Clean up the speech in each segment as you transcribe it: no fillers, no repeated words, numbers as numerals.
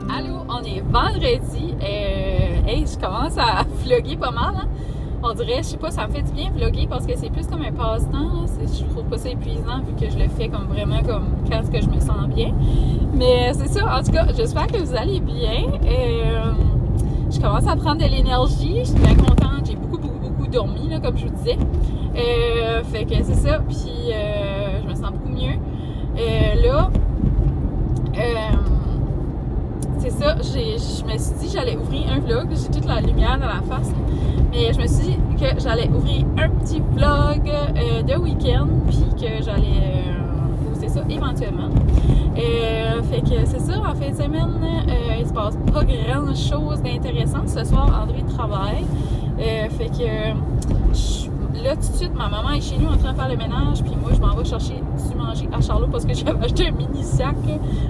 Allô, on est vendredi. Hey, je commence à vlogger pas mal. Hein? On dirait, je sais pas, ça me fait du bien vlogger parce que c'est plus comme un passe-temps. Je trouve pas ça épuisant vu que je le fais comme vraiment comme quand je me sens bien. Mais c'est ça, en tout cas, j'espère que vous allez bien. Je commence à prendre de l'énergie. Je suis bien contente. J'ai beaucoup dormi, là, comme je vous disais. Fait que c'est ça. Puis je me sens beaucoup mieux. Là, c'est ça, je me suis dit que j'allais ouvrir un vlog. J'ai toute la lumière dans la face. Mais je me suis dit que j'allais ouvrir un petit vlog de week-end. Puis que j'allais poster ça éventuellement. Fait que c'est ça, en fin de semaine, il se passe pas grand chose d'intéressant. Ce soir, André travaille. Fait que là, tout de suite, ma maman est chez nous en train de faire le ménage. Puis moi, je m'en vais chercher du manger à Charlot parce que j'avais acheté un mini sac.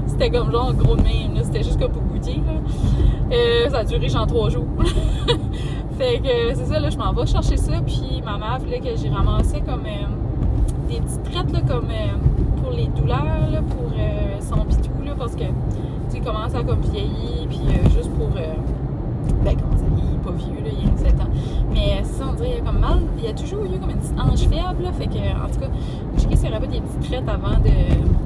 C'était comme genre gros de même. C'était juste comme pour goûter. Ça a duré genre 3 jours. Fait que c'est ça, là, je m'en vais chercher ça. Puis ma mère voulait que j'ai ramassé comme des petites traites là, comme pour les douleurs, là, pour son pitou, là, parce que tu sais, il commence à comme vieillir, puis juste pour ben comment ça, il est pas vieux, là, il a 7 ans, mais c'est ça, on dirait, il a comme mal, il a toujours eu comme une petite hanche faible, là, fait que, en tout cas, je sais qu'il n'y aurait pas des petites traites avant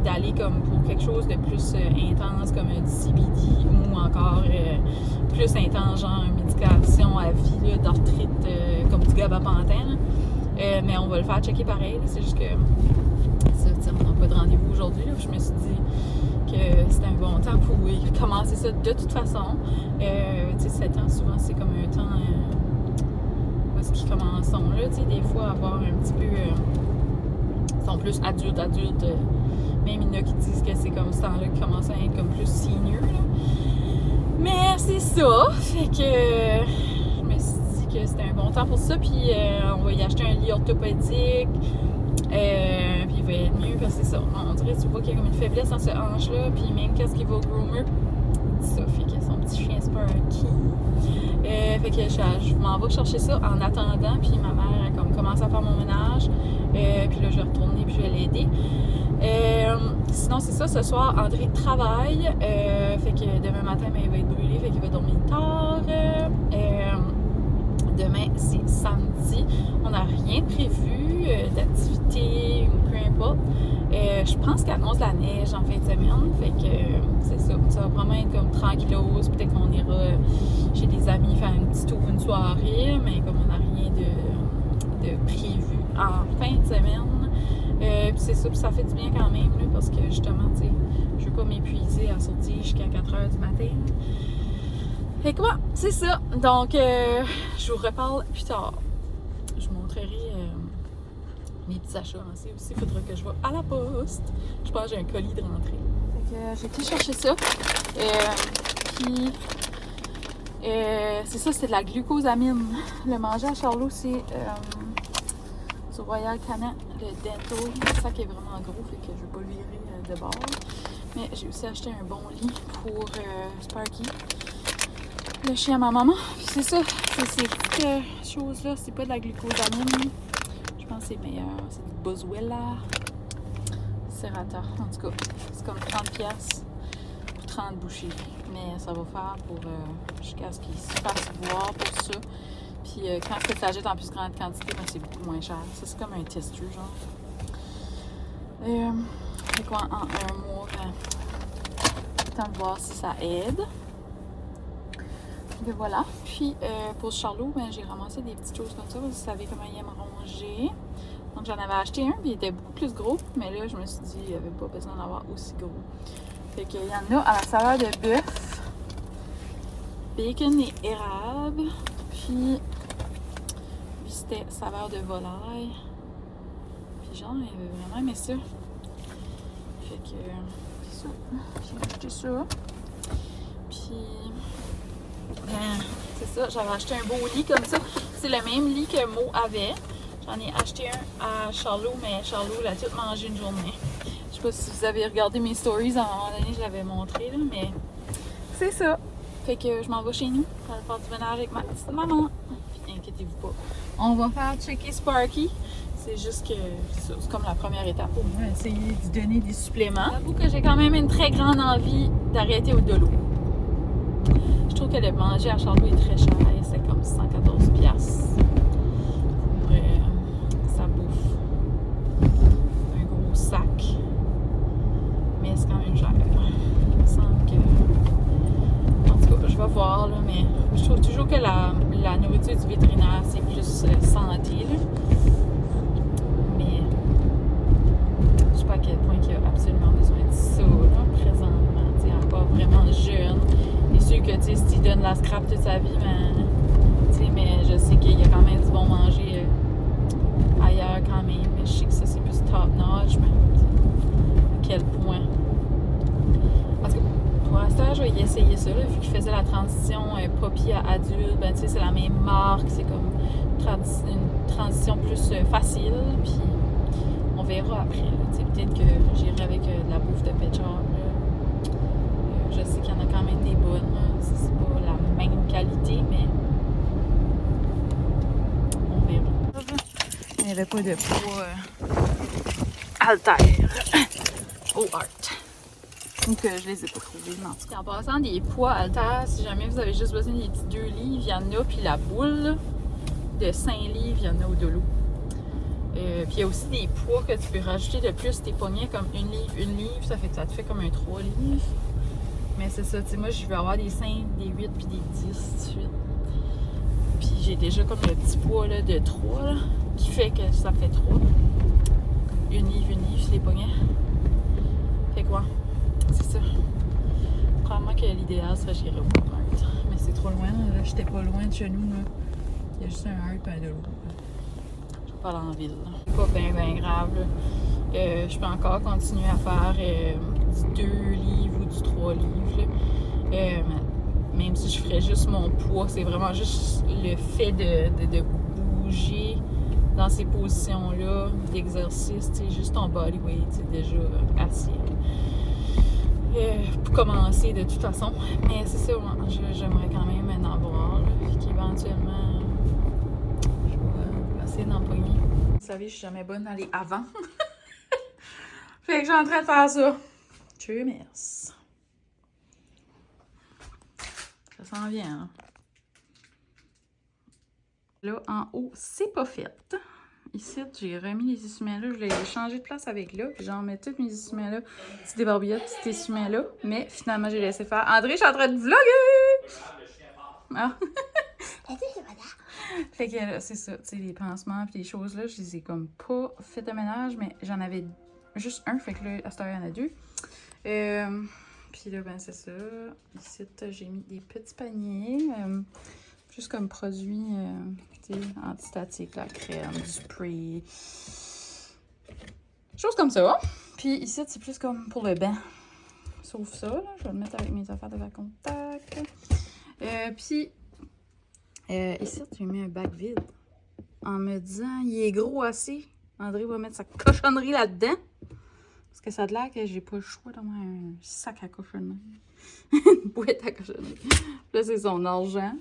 d'aller comme pour quelque chose de plus intense, comme du CBD, ou encore plus intense, genre médication à vie, là, d'arthrite, comme du gabapentin, mais on va le faire checker pareil, c'est juste que ça, on n'a pas de rendez-vous aujourd'hui, là, je me suis dit que c'était un bon temps pour commencer ça de toute façon. Tu sais, 7 ans, souvent, c'est comme un temps parce qu'ils commencent là, tu sais, des fois, avoir un petit peu... ils sont plus adultes. Même il y en a qui disent que c'est comme ce temps-là qu'ils commencent à être comme plus senior, là. Mais c'est ça, fait que je me suis dit que c'était un bon temps pour ça, puis on va y acheter un lit orthopédique. Puis il va être mieux parce que c'est ça, on dirait tu vois qu'il y a comme une faiblesse dans ce hanche-là, puis même qu'est-ce qu'il va groomer, ça fait que son petit chien Sparky. Fait que je m'en vais chercher ça en attendant, puis ma mère a comme commencé à faire mon ménage, puis là je vais retourner puis je vais l'aider. Sinon c'est ça, ce soir André travaille, fait que demain matin ben, il va être brûlé, fait qu'il va dormir tard. Demain c'est samedi, on n'a rien prévu d'activité ou peu importe. Je pense qu'il annonce la neige en fin de semaine, fait que c'est ça. Ça va vraiment être comme tranquillos. Peut-être qu'on ira chez des amis faire un petit tour, une soirée, mais comme on n'a rien de prévu en fin de semaine. Puis c'est ça, puis ça fait du bien quand même, là, parce que justement, tu sais, je veux pas m'épuiser à sortir jusqu'à 4h du matin. Fait que ouais, c'est ça. Donc, je vous reparle plus tard. Je vous montrerai mes petits achats aussi. Il faudra que je vais à la poste. Je pense que j'ai un colis de rentrée. Fait que j'ai été chercher ça. Puis, c'est ça, c'est de la glucosamine. Le manger à Charlot, c'est du Royal Canin, le Dental. Le sac est vraiment gros, fait que je vais pas le virer de bord. Mais j'ai aussi acheté un bon lit pour Sparky, le chien à ma maman. Puis c'est ça, ces petites choses-là, c'est pas de la glucosamine. Je pense que c'est meilleur. C'est du Boswellia Serrata. En tout cas, c'est comme 30$ pour 30 bouchées. Mais ça va faire pour jusqu'à ce qu'il se fasse voir pour ça. Puis quand tu l'achètes en plus grande quantité, ben, c'est beaucoup moins cher. Ça, c'est comme un testeux, genre. C'est quoi, en un mois, ben, temps de voir si ça aide. Et voilà. Puis pour Charlot, ben, j'ai ramassé des petites choses comme ça. Vous savez comment il aime ronger. Donc j'en avais acheté un, puis il était beaucoup plus gros. Mais là, je me suis dit, il n'y avait pas besoin d'en avoir aussi gros. Fait qu'il y en a à la saveur de bœuf, bacon et érable. Puis c'était saveur de volaille. Puis genre, il avait vraiment aimé ça. Fait que c'est ça. J'ai acheté ça. Puis c'est ça, j'avais acheté un beau lit comme ça. C'est le même lit que Mo avait. J'en ai acheté un à Charlot, mais Charlot l'a tout mangé une journée. Je sais pas si vous avez regardé mes stories, à un moment donné, je l'avais montré, là, mais c'est ça. Fait que je m'en vais chez nous, pour faire du ménage avec ma petite maman. Puis inquiétez-vous pas. On va faire checker Sparky. C'est juste que c'est comme la première étape. On va essayer de donner des suppléments. J'avoue que j'ai quand même une très grande envie d'arrêter au Dolo. Je trouve que le manger à Charbouille est très cher. C'est comme 114$ pour sa bouffe. Un gros sac. Mais c'est quand même cher. Il me semble que... En tout cas, je vais voir, là, mais je trouve toujours que la nourriture du vétérinaire, c'est plus santé, là. Mais je sais pas à quel point il y a absolument besoin de ça, là, présentement. Tu sais, encore vraiment jeune. C'est sûr que, tu sais, si tu donnes la scrap toute sa vie, ben, tu sais, mais je sais qu'il y a quand même du bon manger ailleurs quand même. Mais je sais que ça, c'est plus top notch, mais à quel point. En tout cas, pour l'instant, je vais y essayer ça, là, vu qu'il faisait la transition poppy à adulte. Ben, tu sais, c'est la même marque, c'est comme une transition plus facile, puis on verra après, là. Tu sais, peut-être que j'irai avec de la bouffe de pet shop, là. Je sais qu'il y en a quand même des bonnes, là. C'est pas la même qualité, mais on verra. Il n'y avait pas de poids haltère au Art. Donc je les ai pas trouvés. En passant des poids haltères, si jamais vous avez juste besoin des petits 2 livres, il y en a. Puis la boule de 5 livres, il y en a au Dolo. Puis il y a aussi des poids que tu peux rajouter de plus tes poignets, comme 1 livre, ça te fait comme un 3 livres. Mais c'est ça, tu sais, moi je vais avoir des 5, des 8 puis des 10 tout de suite. Puis j'ai déjà comme le petit poids là, de 3 là, qui fait que ça fait 3. Comme 1 livre sur les poignets. Fait quoi? C'est ça. Probablement que l'idéal serait que j'irais au Walmart. Mais c'est trop loin, là. J'étais pas loin de chez nous, là. Il y a juste un Art et un Dolo. Je vais pas aller en ville, là. C'est pas bien grave, là. Je peux encore continuer à faire du 2 livres ou du 3 livres, là. Même si je ferais juste mon poids, c'est vraiment juste le fait de bouger dans ces positions-là, d'exercice, tu sais, juste ton body weight, c'est déjà assez. Pour commencer de toute façon. Mais c'est ça, j'aimerais quand même en avoir, là, qu'éventuellement, je vais essayer d'empoigner. Vous savez, je suis jamais bonne dans les avant. Fait que je suis en train de faire ça. Cheers. Ça s'en vient, hein? Là, en haut, c'est pas fait. Ici, j'ai remis les essuie-mains-là. Je l'ai changé de place avec là. Puis j'en mets tous mes essuie-mains-là. Petits débarbillettes, petits essuie-mains-là. Mais finalement, j'ai laissé faire. André, je suis en train de vlogger! Ah! Fait que là, c'est ça. Tu sais, les pansements puis les choses-là, je les ai comme pas fait de ménage. Mais j'en avais juste un. Fait que là, à cette heure, il y en a 2. Puis là, ben c'est ça. Ici, j'ai mis des petits paniers. Juste comme produit antistatique, la crème, du spray. Choses comme ça. Puis ici, c'est plus comme pour le bain. Sauf ça, là. Je vais le mettre avec mes affaires de contact. Puis ici, j'ai mis un bac vide. En me disant, il est gros assez. André va mettre sa cochonnerie là-dedans. Parce que ça a l'air que j'ai pas le choix d'avoir un sac à cochonnerie. Une boîte à cochonnerie. Là, c'est son argent.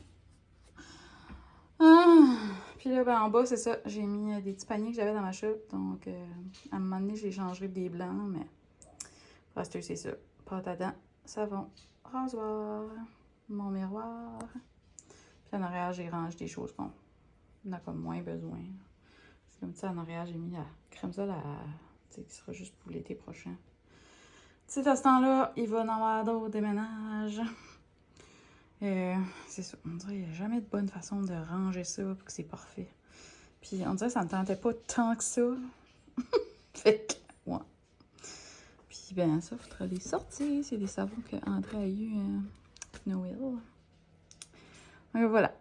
Puis là, ben, en bas, c'est ça. J'ai mis des petits paniers que j'avais dans ma chute. Donc, à un moment donné, je les changerai des blancs. Mais, pour c'est ça. Pâte à dents, savon, rasoir, mon miroir. Puis en arrière, j'ai rangé des choses qu'on a comme moins besoin. C'est comme ça, en arrière, j'ai mis la crème solaire. Tu sais, qui sera juste pour l'été prochain. Tu sais, à ce temps-là, il va en avoir d'autres déménages. C'est ça, on dirait qu'il n'y a jamais de bonne façon de ranger ça pour que c'est parfait. Puis on dirait que ça ne tentait pas tant que ça. Fait que, ouais. Puis ben ça, il faudra les sortir. C'est des savons que André a eu Noël. Donc voilà.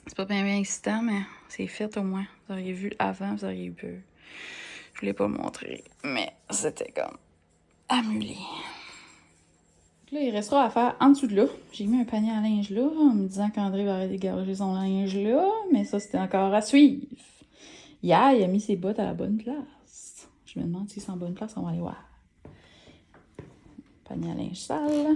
C'est pas bien excitant, mais c'est fait au moins. Vous auriez vu avant, vous auriez eu peur. Je voulais pas montrer, mais c'était comme amulé. Là, il restera à faire en dessous de là. J'ai mis un panier à linge là, en me disant qu'André va arrêter de dégager son linge là, mais ça, c'était encore à suivre. Hier, il a mis ses bottes à la bonne place. Je me demande si c'est en bonne place, on va aller voir. Panier à linge sale.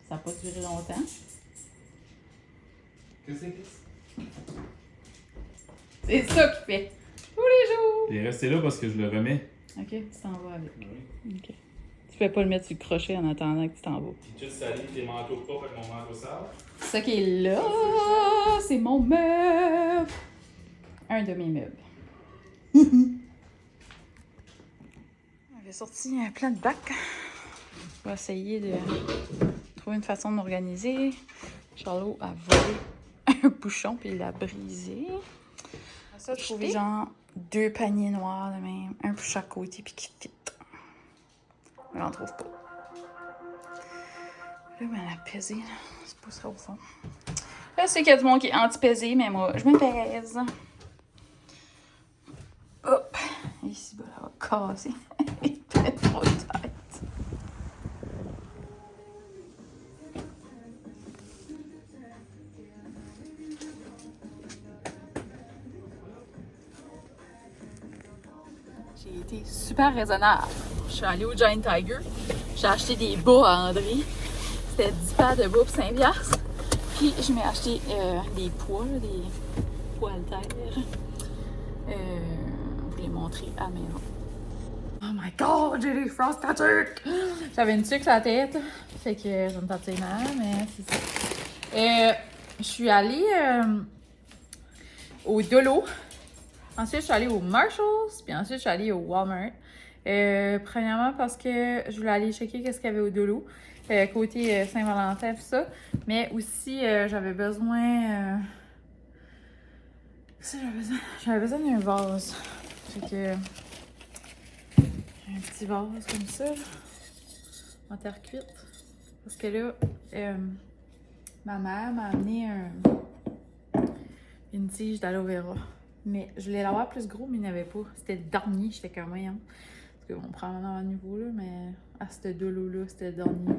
Ça n'a pas duré longtemps. Qu'est-ce que c'est? C'est ça qu'il fait. Tous les jours. Il est resté là parce que je le remets. Ok, tu t'en vas avec. Oui. Ok. Tu peux pas le mettre sur le crochet en attendant que tu t'en vas. Puis tout salé, tes manteaux propres avec mon manteau sale. Ça qui est là, c'est mon meuble. Un de mes meubles. J'ai sorti plein de bacs. On va essayer de trouver une façon de m'organiser. Charlot a volé un bouchon puis il l'a brisé. Ça, j'ai trouvé genre 2 paniers noirs de même, un pour chaque côté puis qui fit. Mais j'en trouve pas. Là, ben, la pesée, là, c'est pas ça au fond. Là, c'est qu'il y a du monde qui est anti-pesé, mais moi, je me pèse. Hop! Ici, ben, elle va casser. Il fait trop de tête. J'ai été super raisonnable. Je suis allée au Giant Tiger. J'ai acheté des bas à André. C'était 10 paires de bas pour 5 $. Puis je m'ai acheté des poids, là, des poids haltères. Pour les montrer à la maison. Oh my god, j'ai des frost tattoos! J'avais une tuque sur la tête. Fait que je me tatouais mal, mais c'est ça. Je suis allée au Dolo. Ensuite, je suis allée au Marshalls. Puis ensuite, je suis allée au Walmart. Premièrement, parce que je voulais aller checker qu'est-ce qu'il y avait au Dolo. Côté Saint-Valentin, tout ça. Mais aussi, j'avais besoin... J'avais besoin d'un vase. Fait que... un petit vase comme ça, là, en terre cuite. Parce que là, ma mère m'a amené une tige d'aloe vera. Mais je voulais l'avoir plus gros, mais il n'y en avait pas. C'était le dernier, j'étais comme moyen. Parce qu'on prend maintenant un niveau, là, mais à ce Dolo-là, c'était le dernier.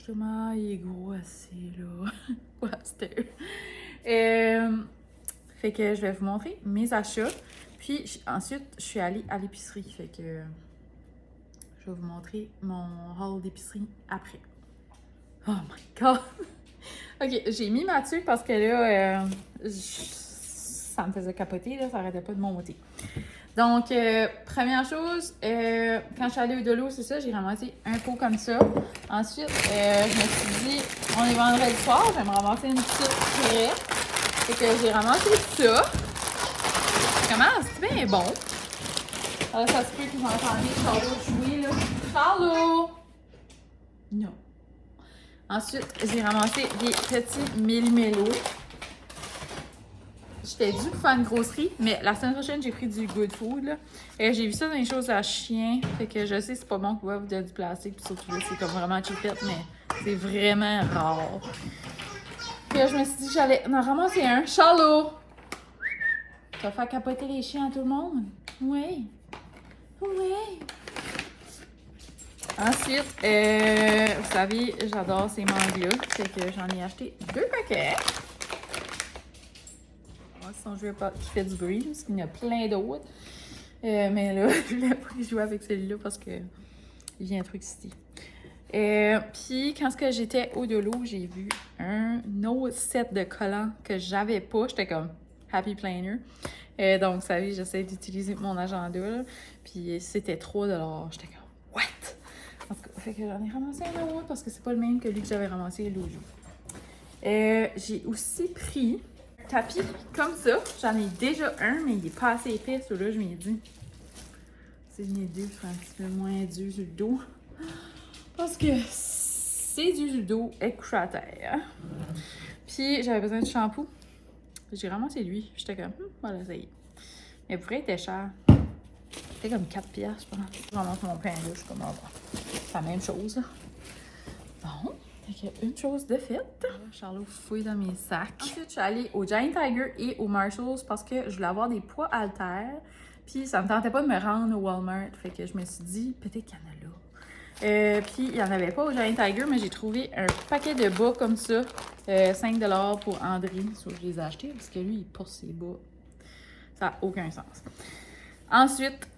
Comment il est gros assez, là. Ouais, c'était... Fait que je vais vous montrer mes achats. Puis ensuite, je suis allée à l'épicerie. Fait que je vais vous montrer mon haul d'épicerie après. Oh my god! Ok, j'ai mis ma tuque parce que là, ça me faisait capoter, là, ça arrêtait pas de monter. Donc, première chose, quand je suis allée au Dolo, c'est ça, j'ai ramassé un pot comme ça. Ensuite, je me suis dit, on est vendredi soir, je vais me ramasser une petite crêpe. Fait que j'ai ramassé ça. Comment? C'est bien bon. Alors, ça se peut que vous entendiez Charlot jouer, là. Charlot! Non. Ensuite, j'ai ramassé des petits mille-mélos. J'étais due pour faire une grosserie, mais la semaine prochaine, j'ai pris du good food, là. J'ai vu ça dans les choses à chien. Fait que je sais que c'est pas bon qu'on va vous donner du plastique, puis surtout là, c'est comme vraiment cheapette, mais c'est vraiment rare. Puis là, je me suis dit que j'allais en ramasser un. Charlot! Tu vas faire capoter les chiens à tout le monde? Oui. Oui. Ensuite, vous savez, j'adore ces mangues-là. Fait que j'en ai acheté 2 paquets. Moi, sinon, je veux pas qu'il fait du bruit, parce qu'il y en a plein d'autres. Mais là, je voulais pas jouer avec celui-là parce que il vient trop excité. Puis, quand j'étais au Dolo, j'ai vu un autre set de collants que j'avais pas. J'étais comme Happy Planner. Donc, vous savez, j'essaie d'utiliser mon agenda. Là. Puis, c'était 3 $. J'étais comme, what? En tout cas, fait que j'en ai ramassé un autre parce que c'est pas le même que lui que j'avais ramassé l'autre jour. J'ai aussi pris un tapis comme ça. J'en ai déjà un, mais il est pas assez épais. Celui-là, je m'ai dit, si je n'ai deux, je ferai un petit peu moins dur sur le dos. Parce que c'est du dos et couché à terre. Puis j'avais besoin de shampoing. J'ai ramassé lui. J'étais comme, voilà, ça y est. Mais pour vrai, il était cher. C'était comme 4 $, je pense. Je ramasse mon pain là, je suis comme, c'est la même chose. Là. Bon, fait une chose de faite. Charlot fouille dans mes sacs. Ensuite, je suis allée au Giant Tiger et au Marshalls parce que je voulais avoir des poids haltères. Puis ça me tentait pas de me rendre au Walmart. Fait que je me suis dit, peut-être qu'il y en a là. Puis il n'y en avait pas au Giant Tiger, mais j'ai trouvé un paquet de bas comme ça. 5 $ pour André. Sauf que je les ai achetés parce que lui, il porte ses bas. Ça n'a aucun sens. Ensuite,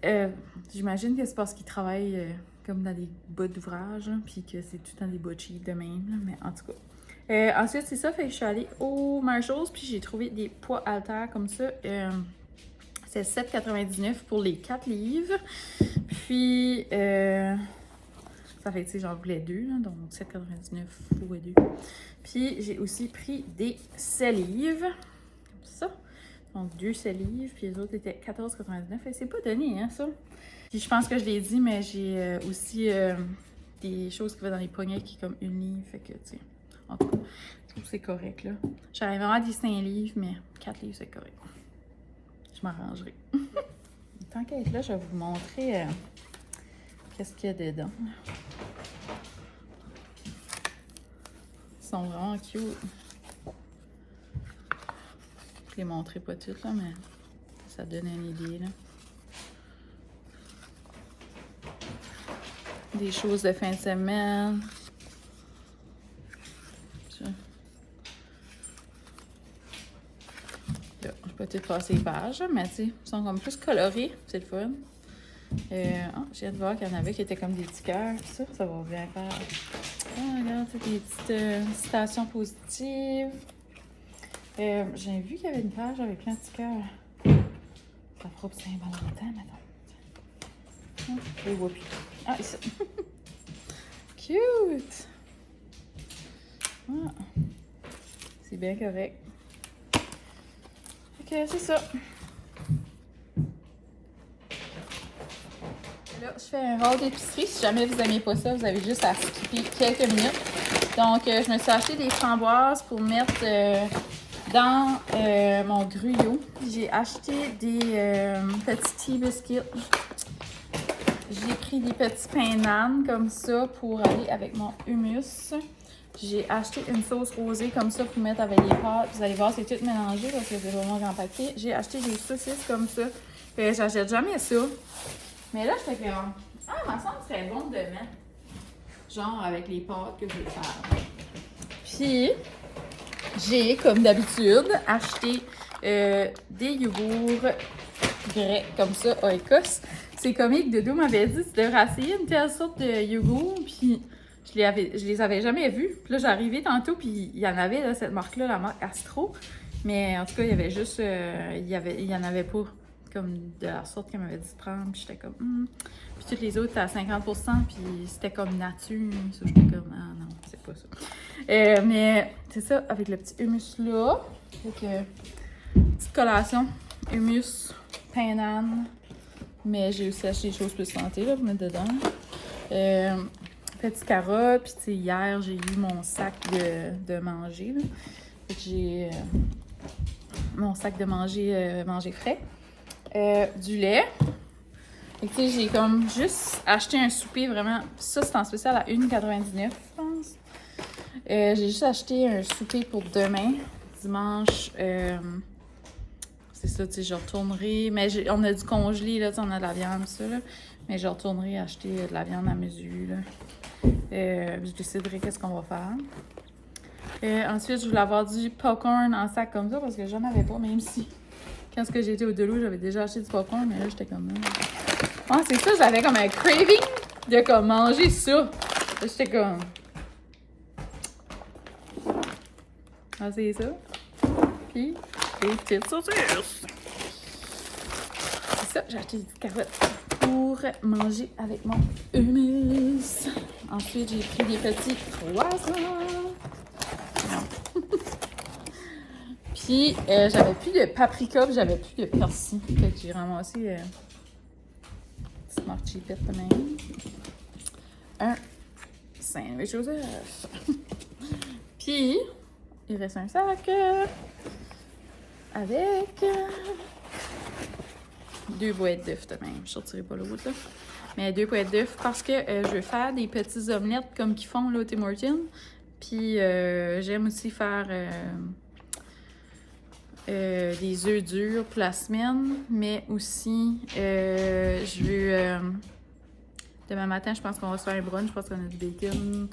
j'imagine que c'est parce qu'il travaille comme dans des bas d'ouvrage, puis que c'est tout le temps des bas cheap de même. Là, mais en tout cas, Ensuite, c'est ça, fait que je suis allée au Marshalls, puis j'ai trouvé des poids haltères comme ça. C'est 7,99 pour les 4 livres. Puis, ça fait que j'en voulais 2, là, donc 7,99 pour 2. Puis, j'ai aussi pris des 7 livres, comme ça. Donc, 2 7 livres, puis les autres étaient 14,99. Et c'est pas donné, hein, ça. Puis, je pense que je l'ai dit, mais j'ai aussi des choses qui vont dans les poignets qui est comme 1 livre. Fait que, tu sais, en tout cas, je trouve que c'est correct, là. J'arrive vraiment à des 5 livres, mais 4 livres, c'est correct. Je m'arrangerai. Tant qu'à être là, je vais vous montrer qu'est-ce qu'il y a dedans. Ils sont vraiment cute. Je les montrerai pas toutes, là, mais ça donne une idée, là. Des choses de fin de semaine. Ça. Là, je peux peut-être passer les pages, mais tu sais, ils sont comme plus colorés. C'est le fun. Je viens de voir qu'il y en avait qui étaient comme des petits cœurs. Ça va bien faire. Ah, regarde, c'est des petites citations positives. J'ai vu qu'il y avait une page avec plein de petits cœurs. Ça fera pour Saint-Valentin, maintenant. Je les vois plus. Ah, ici. Cute! Ah. C'est bien correct. Ok, c'est ça. Là, je fais un haul d'épicerie. Si jamais vous n'aimez pas ça, vous avez juste à skipper quelques minutes. Donc, je me suis acheté des framboises pour mettre dans mon gruyot. J'ai acheté des petits tea biscuits. J'ai pris des petits pains nan comme ça pour aller avec mon hummus. J'ai acheté une sauce rosée comme ça pour mettre avec les pâtes. Vous allez voir, c'est tout mélangé parce que c'est vraiment grand paquet. J'ai acheté des saucisses comme ça. J'achète jamais ça. Mais là, je fais comme, ma semble serait bon de mettre, genre avec les pâtes que je vais faire. Puis, j'ai, comme d'habitude, acheté des yogourts grecs comme ça à Écosse. C'est comique, Dodo m'avait dit, tu devrais essayer une telle sorte de yogourt, puis je les avais jamais vus. Puis là, j'arrivais tantôt, puis il y en avait, là, cette marque-là, la marque Astro. Mais en tout cas, il y avait juste, il y en avait pas comme de la sorte qu'elle m'avait dit de prendre. Puis j'étais comme, Puis toutes les autres, c'était à 50%, puis c'était comme nature. Ça, j'étais comme, ah non, c'est pas ça. Mais c'est ça, avec le petit hummus là. Avec petite collation, hummus, pain nan. Mais j'ai aussi acheté des choses plus santé là, pour mettre dedans. Petites carottes. Puis tu sais, hier, j'ai eu mon sac de manger. Là. Fait que j'ai mon sac de manger frais. Du lait. Et tu sais, j'ai comme juste acheté un souper vraiment. Ça, c'est en spécial à 1,99$, je pense. J'ai juste acheté un souper pour demain, dimanche. C'est ça, tu sais, je retournerai. Mais on a du congelé, là, tu sais, on a de la viande, ça, là. Mais je retournerai acheter de la viande à mesure, là. Je déciderai qu'est-ce qu'on va faire. Ensuite, je voulais avoir du popcorn en sac comme ça parce que j'en avais pas, même si. Quand j'étais au Delou, j'avais déjà acheté du popcorn, mais là, j'étais comme... Ah, c'est ça, j'avais comme un craving de comme manger ça. Là, j'étais comme... Ah, c'est ça. Puis, des petites saucisses. C'est ça, j'ai acheté des petites carottes pour manger avec mon hummus. Ensuite, j'ai pris des petits croissants. Non. Puis, j'avais plus de paprika, puis j'avais plus de persil. Fait que j'ai ramassé Smart Cheapette de même. Un sandwich aux œufs. Puis, il reste un sac avec 2 boîtes d'œufs de même. Je sortirai pas l'autre, là. Mais 2 boîtes d'œufs parce que je veux faire des petits omelettes comme qu'ils font là au Tim Hortons. Puis, j'aime aussi faire... des œufs durs pour la semaine, mais aussi je veux demain matin, je pense qu'on va se faire un brunch, je pense qu'on a du bacon,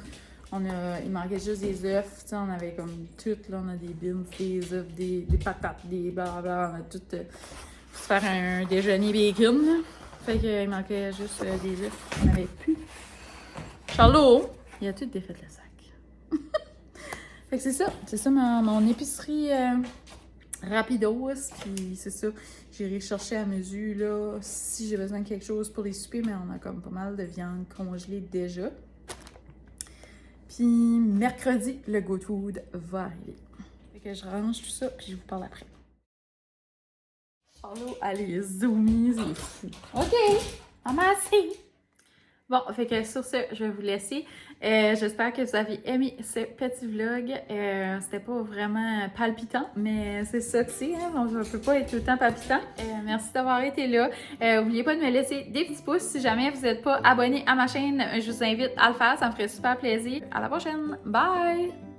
il manquait juste des œufs, tu sais, on avait comme tout, là, on a des beans, des œufs, des patates, des blablabla, on a tout se faire un déjeuner bacon, là. Fait qu'il manquait juste des œufs, on n'avait plus. Charlot, il a tout défait le sac. Fait que c'est ça mon épicerie rapidos, puis c'est ça. J'irai chercher à mesure, là, si j'ai besoin de quelque chose pour les soupers, mais on a comme pas mal de viande congelée déjà. Puis mercredi, le Good Food va arriver. Fait que je range tout ça, puis je vous parle après. Oh là, allez, zoomies, c'est fou. OK, amassé. Bon, fait que sur ce, je vais vous laisser. J'espère que vous avez aimé ce petit vlog. C'était pas vraiment palpitant, mais c'est ça que c'est, hein? On ne peut pas être tout le temps palpitant. Merci d'avoir été là. N'oubliez pas de me laisser des petits pouces. Si jamais vous n'êtes pas abonné à ma chaîne, je vous invite à le faire. Ça me ferait super plaisir. À la prochaine. Bye!